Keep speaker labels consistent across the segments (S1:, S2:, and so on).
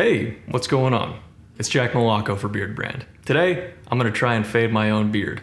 S1: Hey, what's going on? It's Jack Milocco for Beardbrand. Today, I'm going to try and fade my own beard.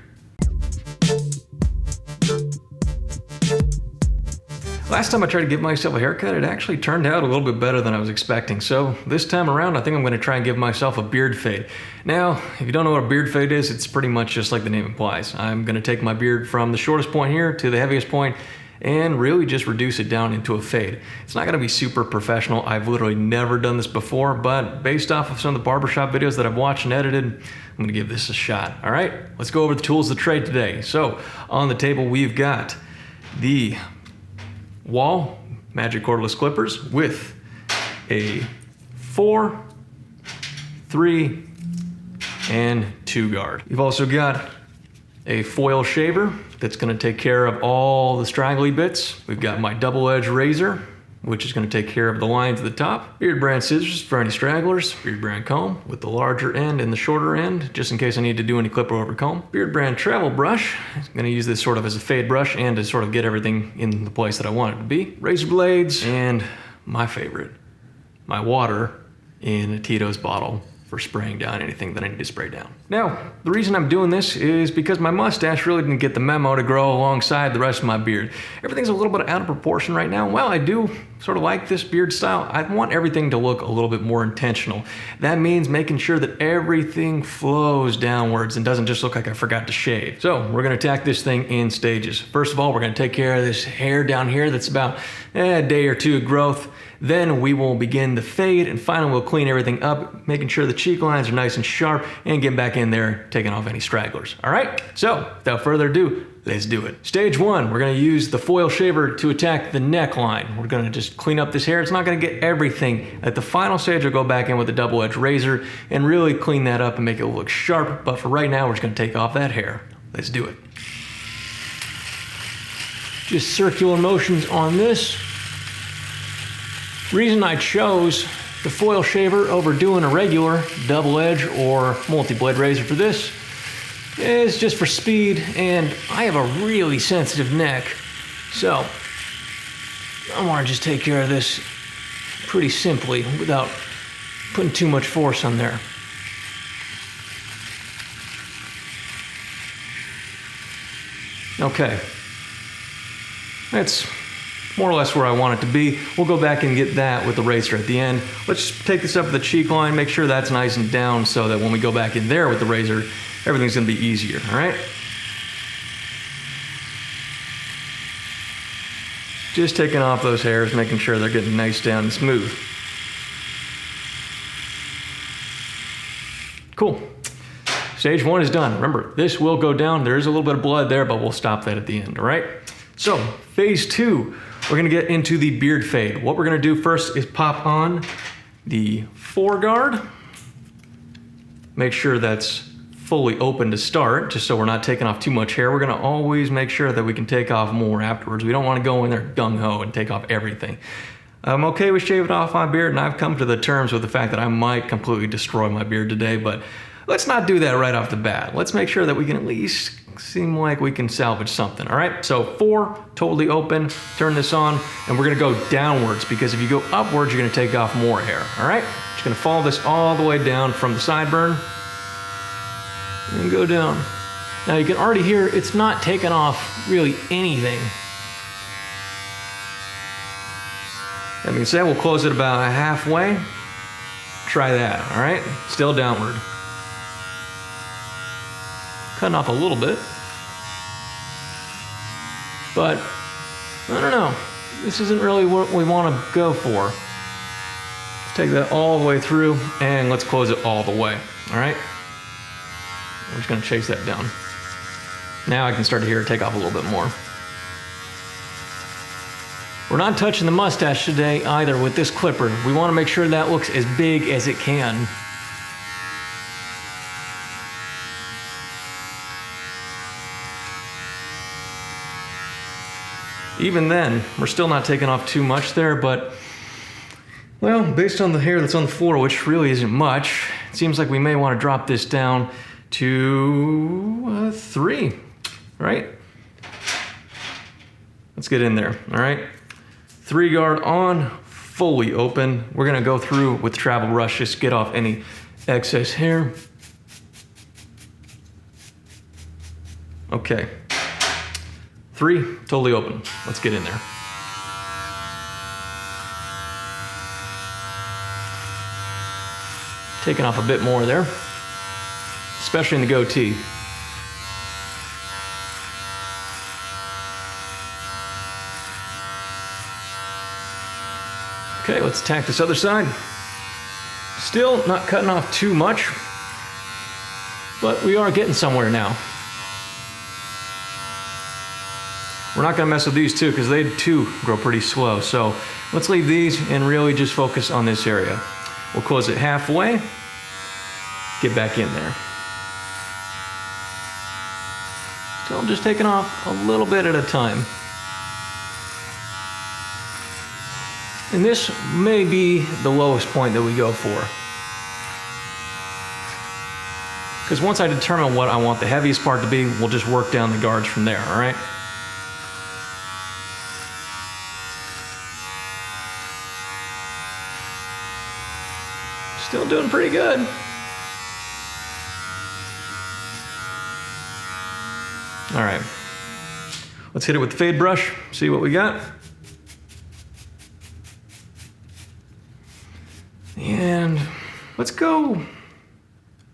S1: Last time I tried to give myself a haircut, it actually turned out a little bit better than I was expecting. So this time around, I think I'm going to try and give myself a beard fade. Now, if you don't know what a beard fade is, it's pretty much just like the name implies. I'm going to take my beard from the shortest point here to the heaviest point and really just reduce it down into a fade. It's not going to be super professional. I've literally never done this before, but based off of some of the barbershop videos that I've watched and edited, I'm going to give this a shot. All right, let's go over the tools of the trade today. So on the table, we've got the Wahl Magic Cordless Clippers with a 4, 3, and 2 guard. You've also got a foil shaver that's going to take care of all the straggly bits. We've got my double-edged razor, which is going to take care of the lines at the top. Beardbrand Scissors for any stragglers. Beardbrand comb with the larger end and the shorter end, just in case I need to do any clipper over comb. Beardbrand travel brush. I'm going to use this sort of as a fade brush and to sort of get everything in the place that I want it to be. Razor blades, and my favorite, my water in a Tito's bottle for spraying down anything that I need to spray down. Now, the reason I'm doing this is because my mustache really didn't get the memo to grow alongside the rest of my beard. Everything's a little bit out of proportion right now. While I do sort of like this beard style, I want everything to look a little bit more intentional. That means making sure that everything flows downwards and doesn't just look like I forgot to shave. So we're gonna attack this thing in stages. First of all, we're gonna take care of this hair down here that's about a day or two of growth. Then we will begin the fade, and finally we'll clean everything up, making sure the cheek lines are nice and sharp, and get back in there, taking off any stragglers. All right, so without further ado, let's do it. Stage 1, we're gonna use the foil shaver to attack the neckline. We're gonna just clean up this hair. It's not gonna get everything. At the final stage, we'll go back in with a double-edged razor and really clean that up and make it look sharp, but for right now, we're just gonna take off that hair. Let's do it. Just circular motions on this. Reason I chose the foil shaver over doing a regular double edge or multi-blade razor for this is just for speed, and I have a really sensitive neck, so I want to just take care of this pretty simply without putting too much force on there. Okay, that's more or less where I want it to be. We'll go back and get that with the razor at the end. Let's just take this up to the cheek line, make sure that's nice and down so that when we go back in there with the razor, everything's gonna be easier, all right? Just taking off those hairs, making sure they're getting nice down and smooth. Cool. Stage 1 is done. Remember, this will go down. There is a little bit of blood there, but we'll stop that at the end, all right? So, phase 2. We're gonna get into the beard fade. What we're gonna do first is pop on the 4 guard. Make sure that's fully open to start, just so we're not taking off too much hair. We're gonna always make sure that we can take off more afterwards. We don't wanna go in there gung-ho and take off everything. I'm okay with shaving off my beard, and I've come to the terms with the fact that I might completely destroy my beard today, but let's not do that right off the bat. Let's make sure that we can at least seem like we can salvage something, all right? So 4, totally open, turn this on, and we're gonna go downwards, because if you go upwards, you're gonna take off more hair, all right? Just gonna follow this all the way down from the sideburn, and go down. Now you can already hear it's not taking off really anything. That being said, we'll close it about halfway. Try that, all right? Still downward. Cutting off a little bit, but I don't know. This isn't really what we want to go for. Let's take that all the way through, and let's close it all the way, all right? We're just gonna chase that down. Now I can start to hear it take off a little bit more. We're not touching the mustache today either with this clipper. We want to make sure that looks as big as it can. Even then, we're still not taking off too much there, but, well, based on the hair that's on the floor, which really isn't much, it seems like we may want to drop this down to 3, right? Let's get in there, all right? 3 guard on, fully open. We're gonna go through with travel brush, just get off any excess hair. Okay. 3, totally open. Let's get in there. Taking off a bit more there, especially in the goatee. Okay, let's attack this other side. Still not cutting off too much, but we are getting somewhere now. We're not gonna mess with these two because they too grow pretty slow. So let's leave these and really just focus on this area. We'll close it halfway, get back in there. Still just taking off a little bit at a time. And this may be the lowest point that we go for. Because once I determine what I want the heaviest part to be, we'll just work down the guards from there, all right? Still doing pretty good. All right, let's hit it with the fade brush, see what we got. And let's go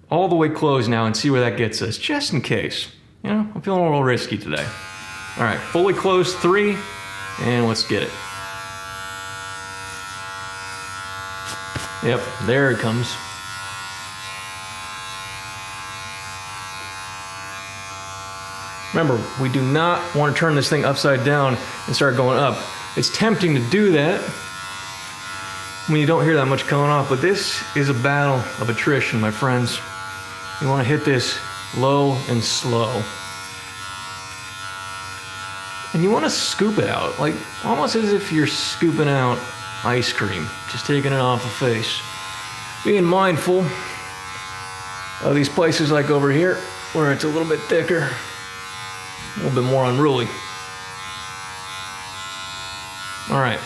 S1: all the way closed now and see where that gets us, just in case. You know, I'm feeling a little risky today. All right, fully closed 3, and let's get it. Yep, there it comes. Remember, we do not want to turn this thing upside down and start going up. It's tempting to do that when you don't hear that much coming off, but this is a battle of attrition, my friends. You want to hit this low and slow. And you want to scoop it out, like almost as if you're scooping out ice cream, just taking it off the face. Being mindful of these places like over here, where it's a little bit thicker, a little bit more unruly. All right.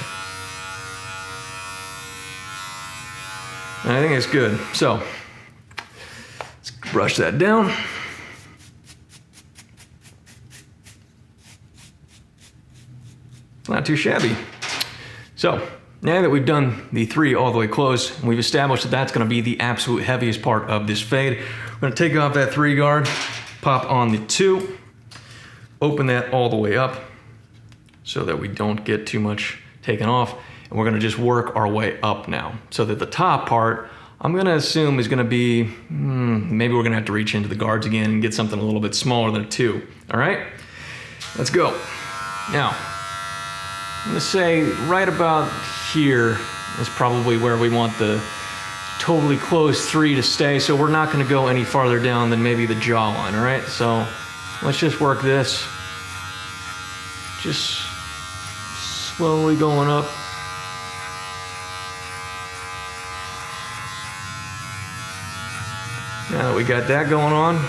S1: I think it's good. So, let's brush that down. It's not too shabby. So, now that we've done the 3 all the way closed, and we've established that that's gonna be the absolute heaviest part of this fade, we're gonna take off that 3 guard, pop on the 2, open that all the way up so that we don't get too much taken off. And we're gonna just work our way up now. So that the top part, I'm gonna assume is gonna be, maybe we're gonna have to reach into the guards again and get something a little bit smaller than a 2. All right, let's go. Now, I'm gonna say right about here is probably where we want the totally closed 3 to stay. So we're not gonna go any farther down than maybe the jawline, all right? So let's just work this. Just slowly going up. Now that we got that going on,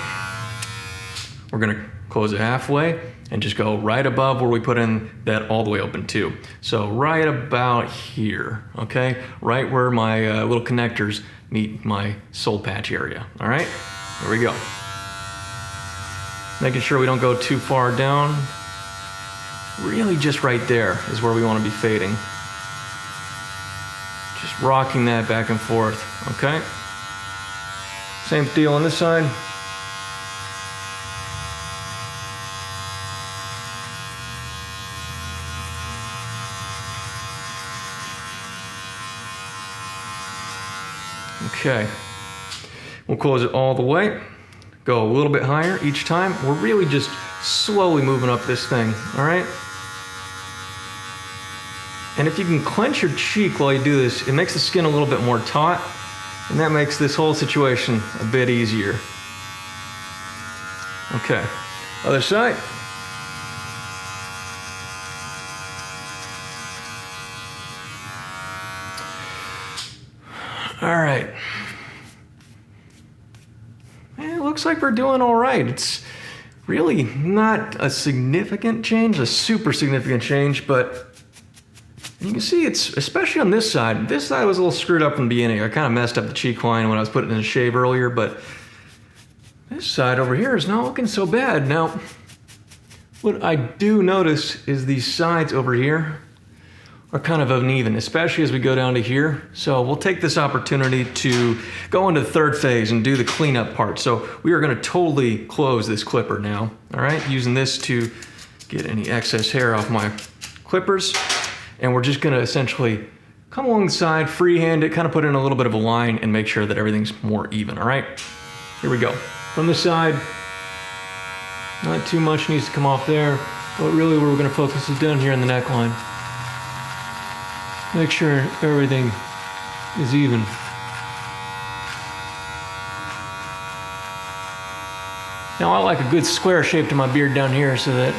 S1: we're gonna close it halfway and just go right above where we put in that all the way open 2. So right about here, okay? Right where my little connectors meet my soul patch area, all right? Here we go. Making sure we don't go too far down. Really just right there is where we want to be fading. Just rocking that back and forth, okay? Same deal on this side. Okay, we'll close it all the way. Go a little bit higher each time. We're really just slowly moving up this thing, all right? And if you can clench your cheek while you do this, it makes the skin a little bit more taut, and that makes this whole situation a bit easier. Okay, other side. All right. It looks like we're doing all right. It's really not a significant change, a super significant change, but And you can see it's, especially on this side was a little screwed up in the beginning. I kind of messed up the cheek line when I was putting it in the shave earlier, but this side over here is not looking so bad. Now, what I do notice is these sides over here are kind of uneven, especially as we go down to here. So we'll take this opportunity to go into the third phase and do the cleanup part. So we are gonna totally close this clipper now, all right? Using this to get any excess hair off my clippers. And we're just gonna essentially come along the side, freehand it, kind of put in a little bit of a line and make sure that everything's more even, all right? Here we go. From the side, not too much needs to come off there, but really where we're gonna focus is down here in the neckline. Make sure everything is even. Now I like a good square shape to my beard down here so that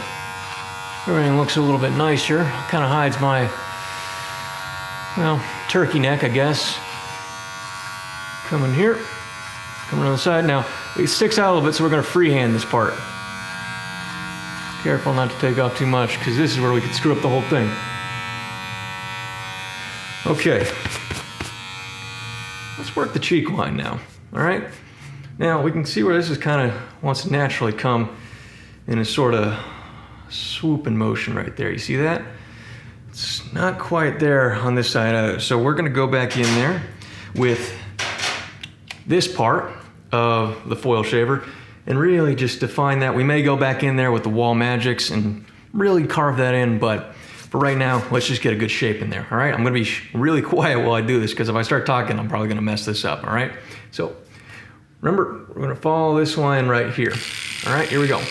S1: everything looks a little bit nicer. Kind of hides my, well, turkey neck, I guess. Coming here, coming on the side. Now, it sticks out a little bit, so we're gonna freehand this part. Careful not to take off too much, because this is where we could screw up the whole thing. Okay, let's work the cheek line now, all right? Now, we can see where this is kind of wants to naturally come in a sort of swooping motion right there. You see that? It's not quite there on this side either. So we're gonna go back in there with this part of the foil shaver and really just define that. We may go back in there with the Wahl Magics and really carve that in, but for right now, let's just get a good shape in there, all right? I'm gonna be really quiet while I do this because if I start talking, I'm probably gonna mess this up, all right? So remember, we're gonna follow this line right here. All right, here we go.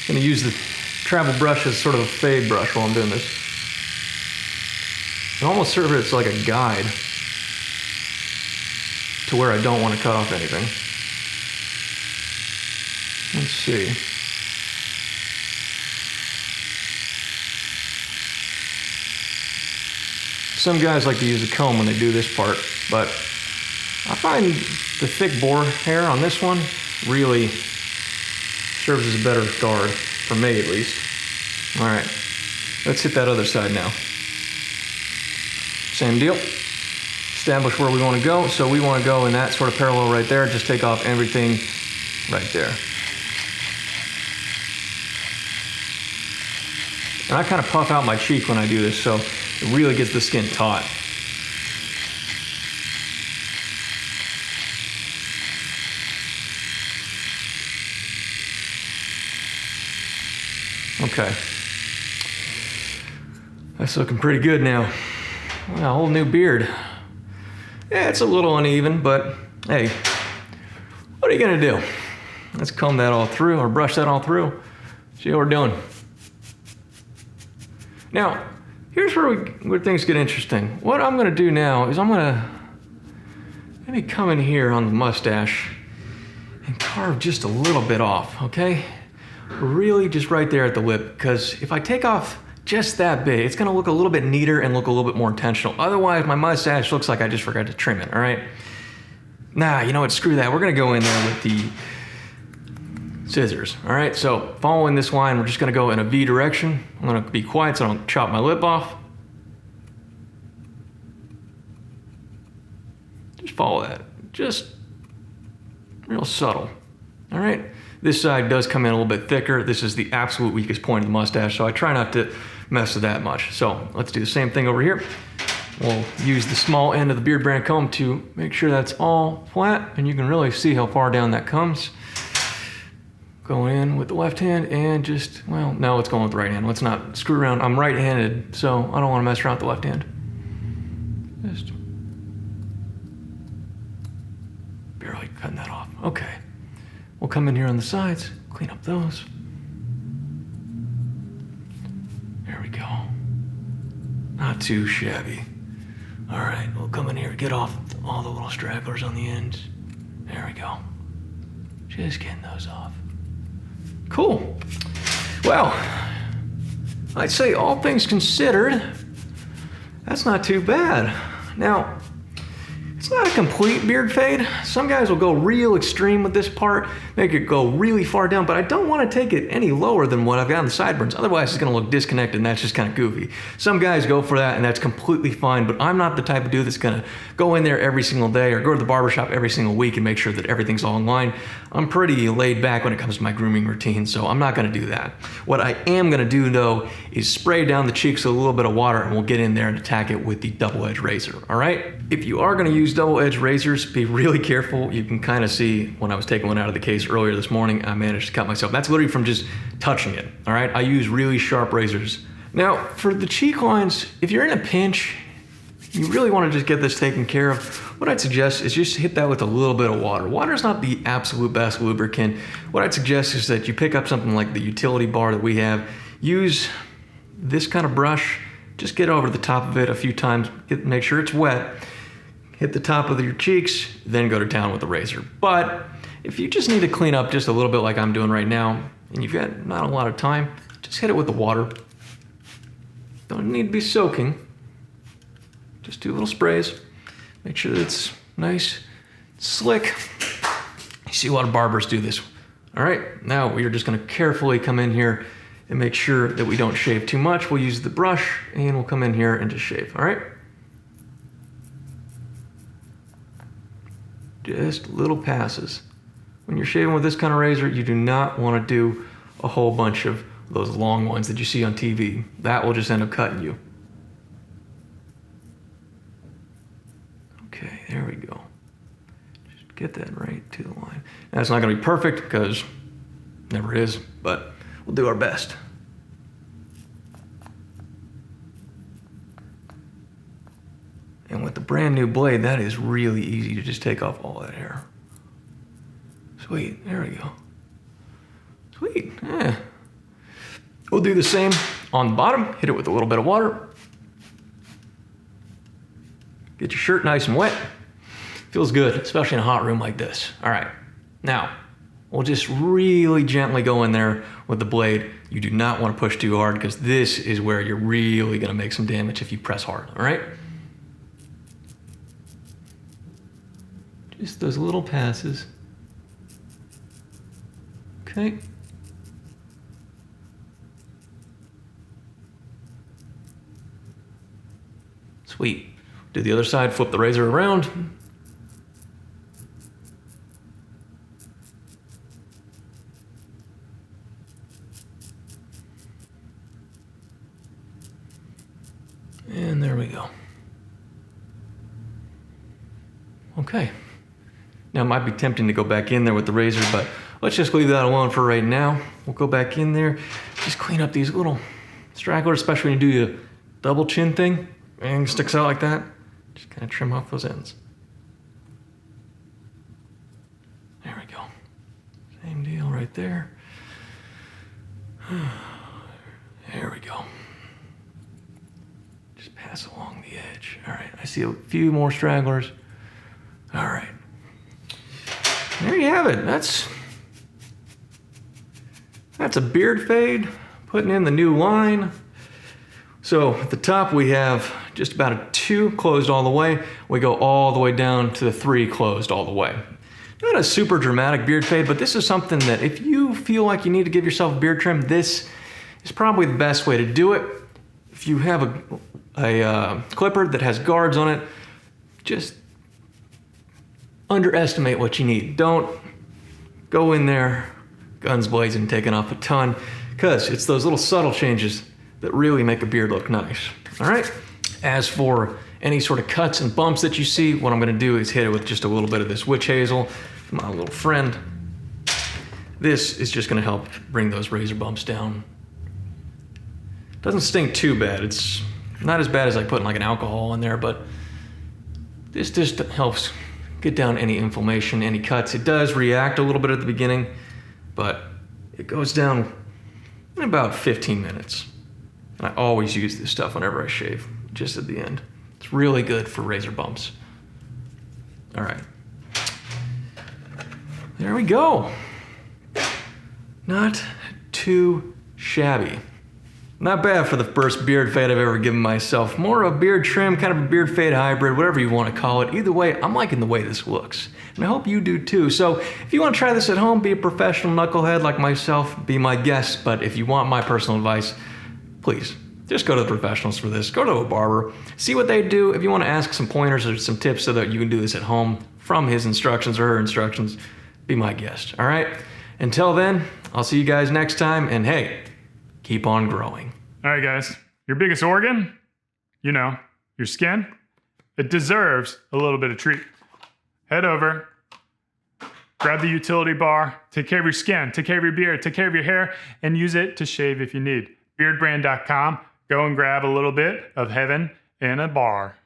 S1: I'm gonna use the travel brush as sort of a fade brush while I'm doing this. It almost serves as like a guide to where I don't want to cut off anything. Let's see. Some guys like to use a comb when they do this part, but I find the thick boar hair on this one really serves as a better guard, for me at least. All right, let's hit that other side now. Same deal. Establish where we want to go. So we want to go in that sort of parallel right there. Just take off everything right there. And I kind of puff out my cheek when I do this, so it really gets the skin taut. Okay. That's looking pretty good now. Well, a whole new beard. Yeah, it's a little uneven, but hey, what are you gonna do? Let's comb that all through, or brush that all through. See what we're doing. Now, here's where things get interesting. What I'm gonna do now is I'm gonna maybe come in here on the mustache and carve just a little bit off, okay? Really just right there at the lip, because if I take off just that bit, it's gonna look a little bit neater and look a little bit more intentional. Otherwise, my mustache looks like I just forgot to trim it, all right? Nah, you know what, screw that. We're gonna go in there with the scissors, all right? So following this line, we're just gonna go in a V direction. I'm gonna be quiet so I don't chop my lip off. Just follow that, just real subtle, all right? This side does come in a little bit thicker. This is the absolute weakest point of the mustache, so I try not to mess with that much. So let's do the same thing over here. We'll use the small end of the Beardbrand comb to make sure that's all flat, and you can really see how far down that comes. Go in with the left hand and just, well, no, let's go with the right hand. Let's not screw around. I'm right-handed, so I don't want to mess around with the left hand. Just barely cutting that off. Okay. We'll come in here on the sides, clean up those. There we go. Not too shabby. All right, we'll come in here, get off all the little stragglers on the ends. There we go. Just getting those off. Cool. Well, I'd say all things considered, that's not too bad. Now, It's not a complete beard fade. Some guys will go real extreme with this part, make it go really far down, but I don't want to take it any lower than what I've got on the sideburns. Otherwise, it's going to look disconnected, and that's just kind of goofy. Some guys go for that, and that's completely fine, but I'm not the type of dude that's going to go in there every single day or go to the barbershop every single week and make sure that everything's all in line. I'm pretty laid back when it comes to my grooming routine, so I'm not going to do that. What I am going to do, though, is spray down the cheeks with a little bit of water, and we'll get in there and attack it with the double-edged razor, all right? If you are going to use double-edged razors, be really careful. You can kind of see when I was taking one out of the case earlier this morning, I managed to cut myself. That's literally from just touching it, all right? I use really sharp razors. Now, for the cheek lines, if you're in a pinch, you really want to just get this taken care of, what I'd suggest is just hit that with a little bit of water. Water is not the absolute best lubricant. What I'd suggest is that you pick up something like the utility bar that we have, use this kind of brush, just get over the top of it a few times, make sure it's wet, hit the top of your cheeks, then go to town with the razor. But if you just need to clean up just a little bit like I'm doing right now, and you've got not a lot of time, just hit it with the water. Don't need to be soaking. Just do little sprays. Make sure that it's nice, slick. You see a lot of barbers do this. All right, now we're just gonna carefully come in here and make sure that we don't shave too much. We'll use the brush and we'll come in here and just shave, all right? Just little passes. When you're shaving with this kind of razor, you do not want to do a whole bunch of those long ones that you see on TV. That will just end up cutting you. Okay, there we go. Just get that right to the line. Now, it's not going to be perfect because it never is, but we'll do our best. And with the brand new blade, that is really easy to just take off all that hair. Sweet, there we go. Sweet, yeah. We'll do the same on the bottom, hit it with a little bit of water. Get your shirt nice and wet. Feels good, especially in a hot room like this. All right, now, we'll just really gently go in there with the blade. You do not want to push too hard because this is where you're really gonna make some damage if you press hard, all right? Just those little passes. Okay. Sweet. Do the other side, flip the razor around. And there we go. Okay. Now, it might be tempting to go back in there with the razor, but let's just leave that alone for right now. We'll go back in there, just clean up these little stragglers, especially when you do the double chin thing, and it sticks out like that. Just kind of trim off those ends. There we go. Same deal right there. There we go. Just pass along the edge. All right, I see a few more stragglers. All right. There you have it. That's a beard fade, putting in the new line. So at the top we have just about a 2 closed all the way. We go all the way down to the 3 closed all the way. Not a super dramatic beard fade, but this is something that if you feel like you need to give yourself a beard trim, this is probably the best way to do it. If you have a clipper that has guards on it, just underestimate what you need. Don't go in there guns blazing, taking off a ton, because it's those little subtle changes that really make a beard look nice. All right. As for any sort of cuts and bumps that you see, what I'm going to do is hit it with just a little bit of this witch hazel, my little friend. This is just going to help bring those razor bumps down. Doesn't sting too bad. It's not as bad as like putting like an alcohol in there, but this just helps get down any inflammation, any cuts. It does react a little bit at the beginning, but it goes down in about 15 minutes. And I always use this stuff whenever I shave, just at the end. It's really good for razor bumps. All right. There we go. Not too shabby. Not bad for the first beard fade I've ever given myself. More of a beard trim, kind of a beard fade hybrid, whatever you want to call it. Either way, I'm liking the way this looks. And I hope you do too. So if you want to try this at home, be a professional knucklehead like myself, be my guest. But if you want my personal advice, please, just go to the professionals for this. Go to a barber, see what they do. If you want to ask some pointers or some tips so that you can do this at home from his instructions or her instructions, be my guest, all right? Until then, I'll see you guys next time, and hey, keep on growing.
S2: All right, guys. Your biggest organ, you know, your skin, it deserves a little bit of treat. Head over, grab the utility bar, take care of your skin, take care of your beard, take care of your hair, and use it to shave if you need. Beardbrand.com. Go and grab a little bit of heaven in a bar.